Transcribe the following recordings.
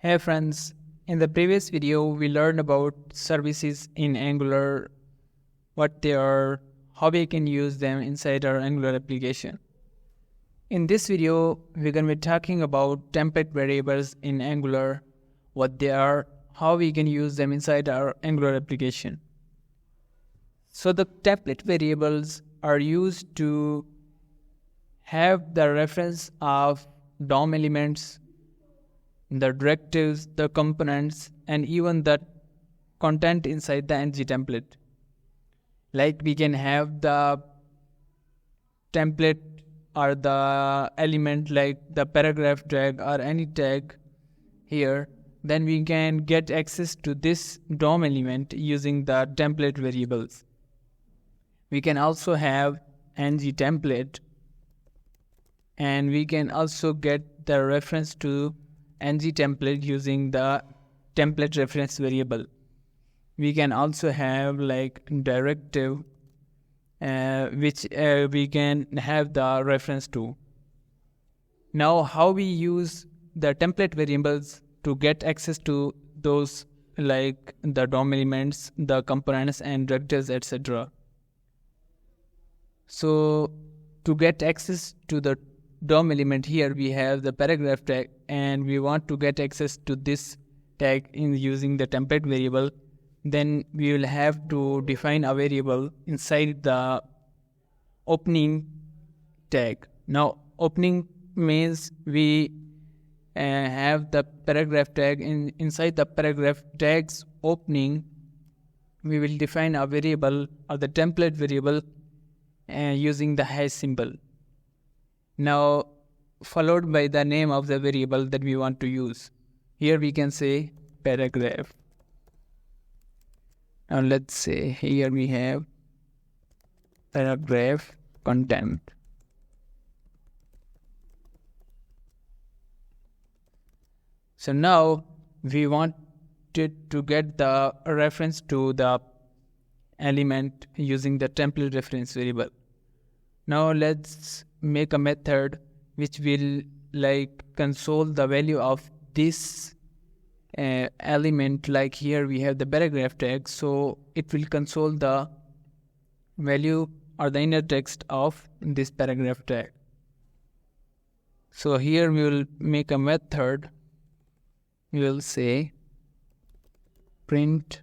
Hey friends, in the previous video we learned about services in Angular, what they are, how we can use them inside our Angular application. In this video we're going to be talking about template variables in Angular, what they are, how we can use them inside our Angular application. So the template variables are used to have the reference of DOM elements, the directives, the components, and even the content inside the ng template. Like we can have the template or the element like the paragraph tag or any tag here, then we can get access to this DOM element using the template variables. We can also have ng template, and we can also get the reference to ng template using the template reference variable. We can also have like directive which we can have the reference to. Now how we use the template variables to get access to those like the DOM elements, the components and directives, etc. So to get access to the DOM element, here we have the paragraph tag, and we want to get access to this tag in using the template variable. Then we will have to define a variable inside the opening tag. Now opening means we have the paragraph tag. Inside the paragraph tag's opening, we will define a variable or the template variable using the hash symbol. Now followed by the name of the variable that we want to use. Here we can say paragraph. Now let's say here we have paragraph content. So now we wanted to get the reference to the element using the template reference variable. Now let's make a method which will like console the value of this element. Like here we have the paragraph tag, so it will console the value or the inner text of this paragraph tag. So here we will make a method. We will say print,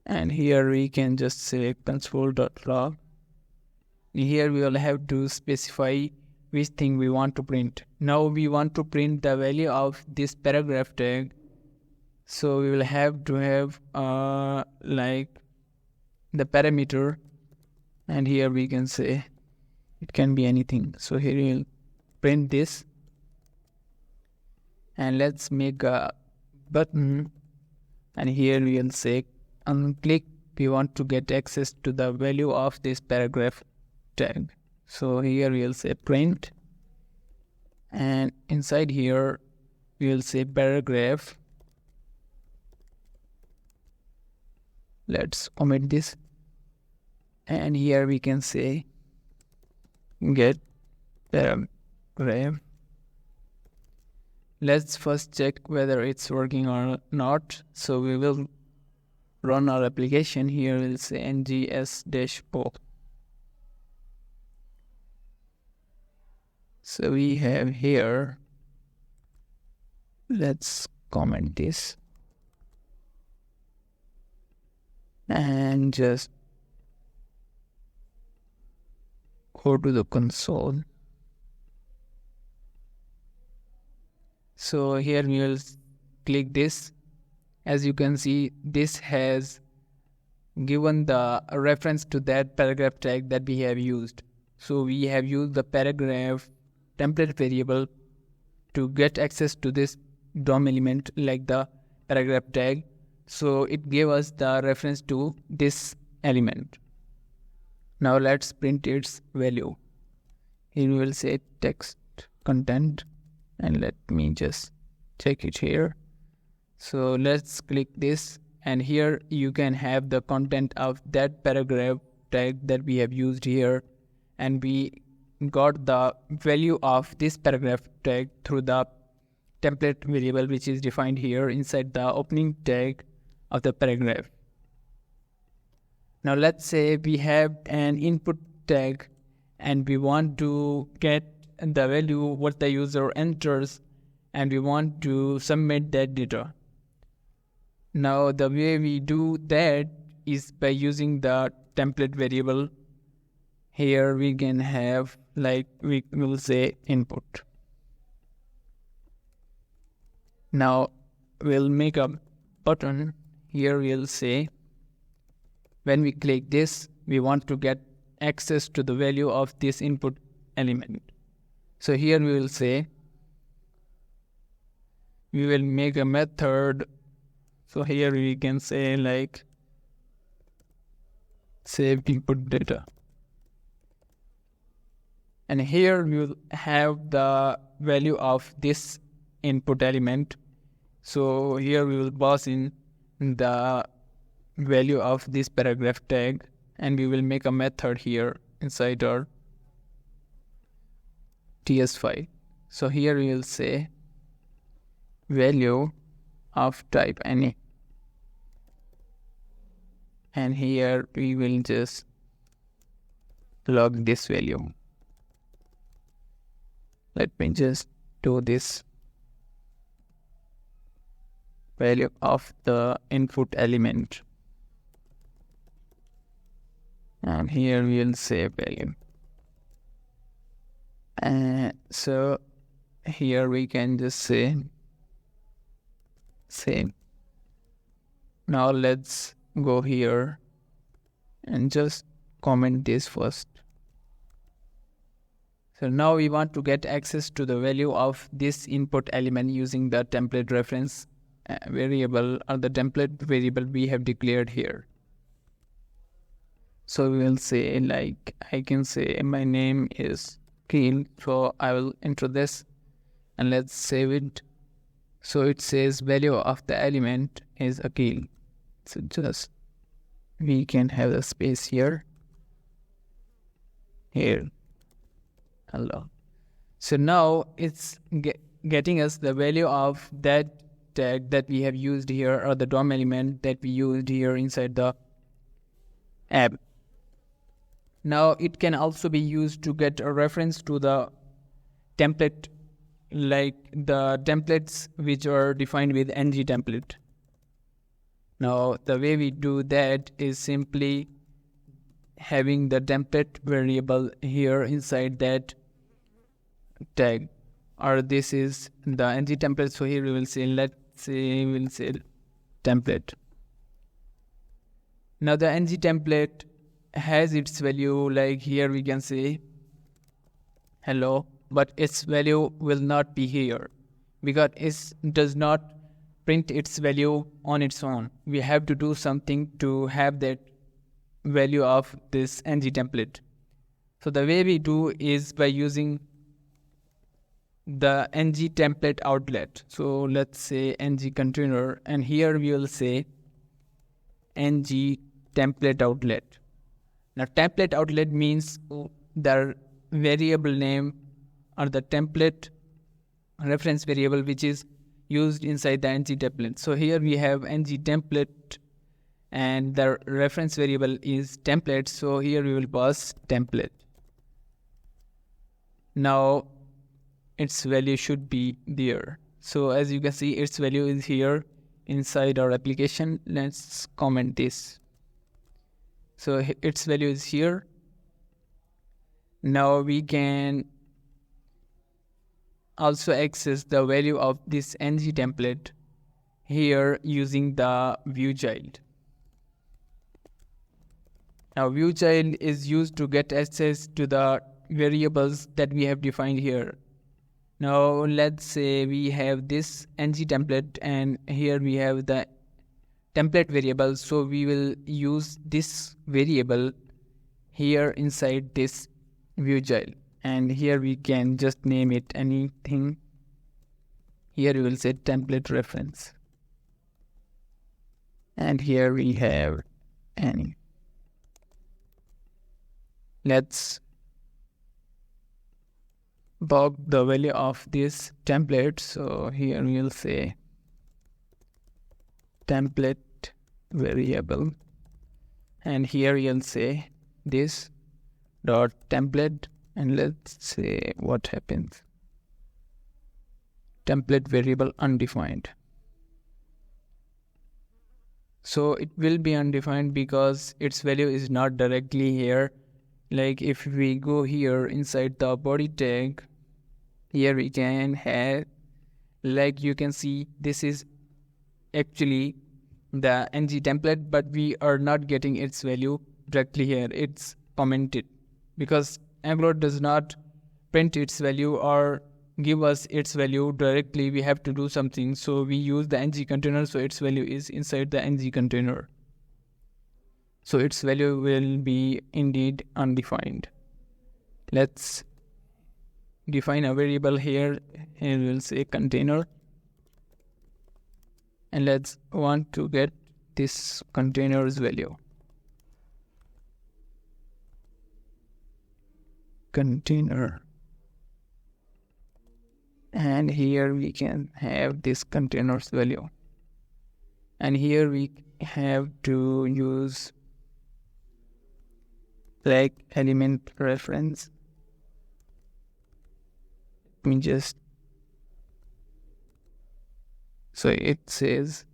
and here we can just say console.log. Here we will have to specify which thing we want to print. Now we want to print the value of this paragraph tag, so we will have to have like the parameter, and here we can say it can be anything. So here we will print this, and let's make a button, and here we will say on click we want to get access to the value of this paragraph tag. So here we will say print, and inside here we will say paragraph. Let's omit this, and here we can say get paragraph. Let's first check whether it's working or not. So we will run our application. Here we'll say ngs-po. So we have here, let's comment this and just go to the console. So here we will click this. As you can see, this has given the reference to that paragraph tag that we have used. So we have used the paragraph template variable to get access to this DOM element like the paragraph tag. So it gave us the reference to this element. Now let's print its value. Here we will say text content, and let me just check it here. So let's click this, and here you can have the content of that paragraph tag that we have used here, and we got the value of this paragraph tag through the template variable which is defined here inside the opening tag of the paragraph. Now let's say we have an input tag and we want to get the value what the user enters and we want to submit that data. Now the way we do that is by using the template variable. Here we can have, like, we will say input. Now we'll make a button. Here we'll say when we click this, we want to get access to the value of this input element. So here we will say, we will make a method. So here we can say like save input data. And here we will have the value of this input element. So here we will pass in the value of this paragraph tag and we will make a method here inside our TS file. So here we will say value of type any. And here we will just log this value. Let me just do this. Value of the input element. And here we will say value. And so here we can just say same. Now let's go here and just comment this first. So now we want to get access to the value of this input element using the template reference variable or the template variable we have declared here. So we will say, like, I can say my name is Keel, so I will enter this and let's save it. So it says value of the element is Akil. So just we can have a space here. Hello. So now it's getting us the value of that tag that we have used here, or the DOM element that we used here inside the app. Now it can also be used to get a reference to the template, like the templates which are defined with ng template. Now the way we do that is simply having the template variable here inside that tag, or this is the ng template. So here we will say, let's say we'll say template. Now the ng template has its value, like here we can say hello, but its value will not be here because it does not print its value on its own. We have to do something to have that value of this ng template. So the way we do is by using the ng template outlet. So let's say ng container, and here we will say ng template outlet. Now template outlet means the variable name or the template reference variable which is used inside the ng template. So here we have ng template and the reference variable is template. So here we will pass template. Now its value should be there. So as you can see, its value is here inside our application. Let's comment this. So its value is here. Now we can also access the value of this ng template here using the view child. Now view child is used to get access to the variables that we have defined here. Now let's say we have this ng template and here we have the template variable. So we will use this variable here inside this view child, and here we can just name it anything. Here we will say template reference, and here we have any. Let's about the value of this template. So here we'll say template variable, and here you'll say this dot template, and let's say what happens. Template variable undefined. So it will be undefined because its value is not directly here. Like if we go here inside the body tag, here we can have, like you can see, this is actually the ng template, but we are not getting its value directly here. It's commented because Angular does not print its value or give us its value directly. We have to do something, so we use the ng container, so its value is inside the ng container. So its value will be indeed undefined. Let's define a variable here, and we'll say container, and let's want to get this container's value. Container. And here we can have this container's value. And here we have to use like element reference. Let me just, so it says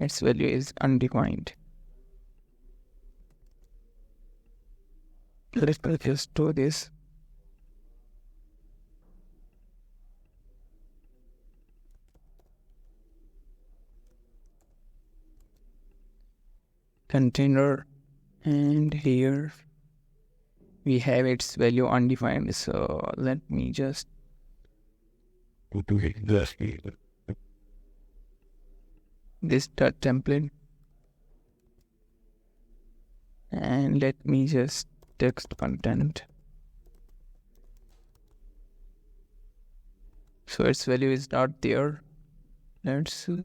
its value is undefined. Let's just do this. Container, and here we have its value undefined. So let me just this dot template, and let me just text content. So its value is not there. Let's see.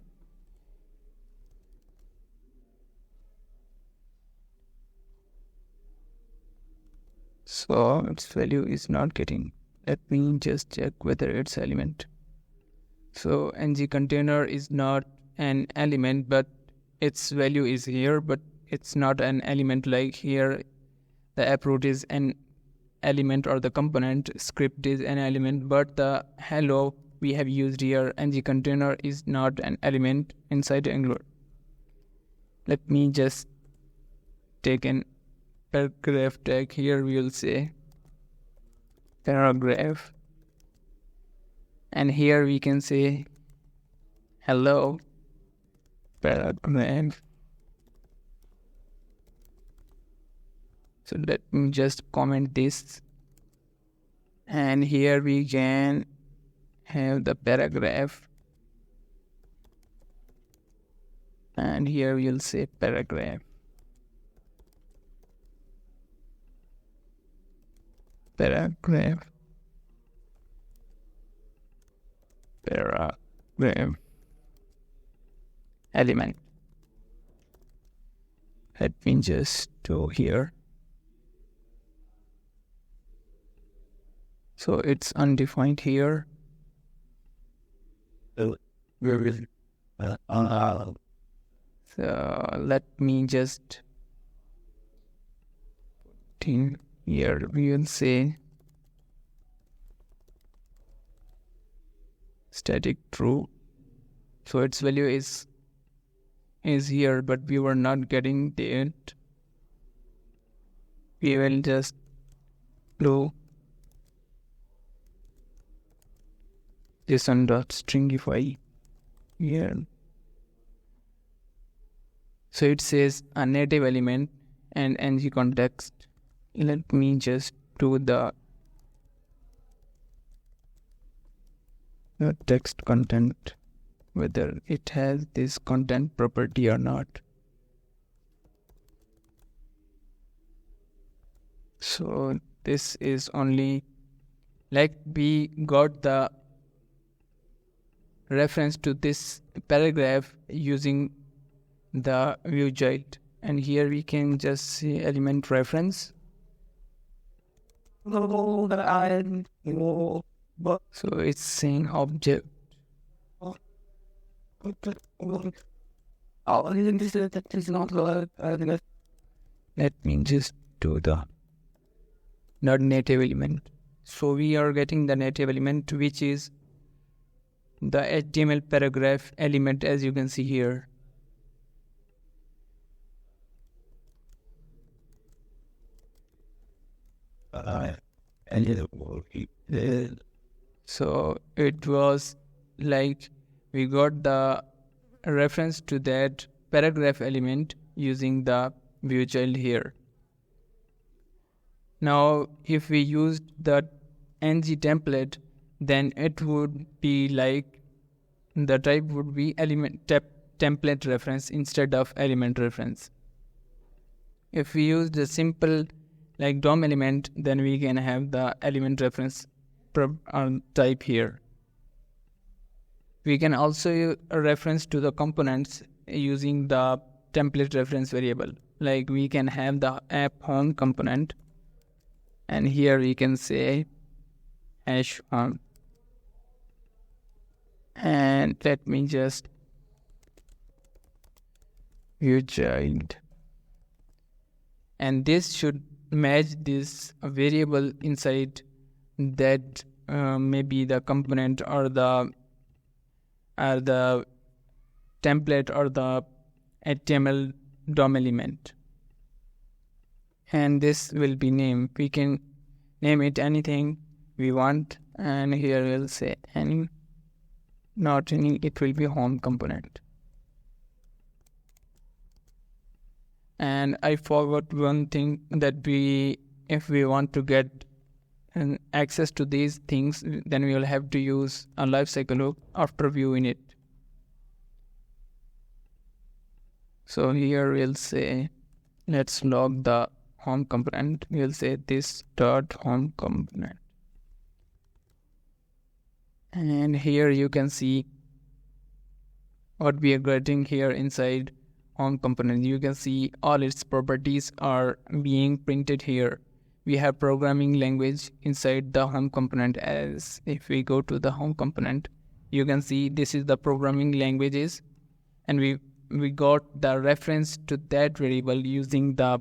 So its value is not getting. Let me just check whether it's element. So ng container is not an element, but its value is here, but it's not an element. Like here the AppRoot is an element, or the component script is an element, but the hello we have used here, ng container, is not an element inside Angular. Let me just take an paragraph tag. Here we will say paragraph, and here we can say hello paragraph. So let me just comment this, and here we can have the paragraph, and here we'll say paragraph. Paragraph element. Let me just do here. So it's undefined here. So let me just put in here, we will say static true. So its value is here, but we were not getting it. We will just do JSON.stringify here. So it says a native element and ng context. Let me just do the text content, whether it has this content property or not. So this is only like we got the reference to this paragraph using the Vue.jit, and here we can just see element reference, So it's saying object. Let me just do the not native element. So we are getting the native element, which is the HTML paragraph element, as you can see here. So it was like we got the reference to that paragraph element using the view child here. Now, if we used the ng template, then it would be like the type would be template reference instead of element reference. If we use the simple like DOM element, then we can have the element reference type here. We can also use a reference to the components using the template reference variable. Like we can have the app home component, and here we can say hash home. And let me just view child. And this should match this variable inside that maybe the component or the template or the HTML DOM element. And this will be name. We can name it anything we want, and here we'll say any, not any, it will be home component. And I forgot one thing, that if we want to get access to these things, then we will have to use a lifecycle loop after viewing it. So here we'll say, let's log the home component. We'll say this dot home component. And here you can see what we are getting here inside home component. You can see all its properties are being printed here. We have programming language inside the home component. As if we go to the home component, you can see this is the programming languages, and we got the reference to that variable using the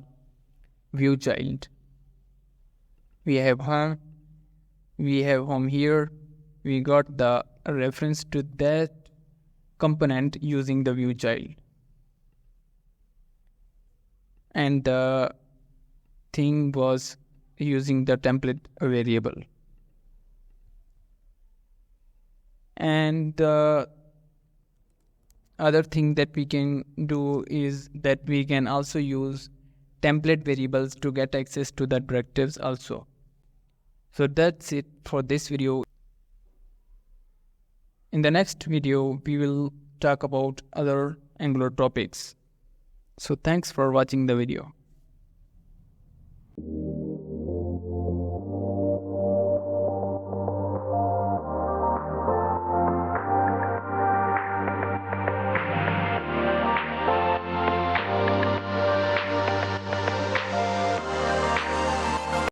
view child. We have home here. We got the reference to that component using the view child. And the thing was using the template variable. And the other thing that we can do is that we can also use template variables to get access to the directives also. So that's it for this video. In the next video, we will talk about other Angular topics. So thanks for watching the video.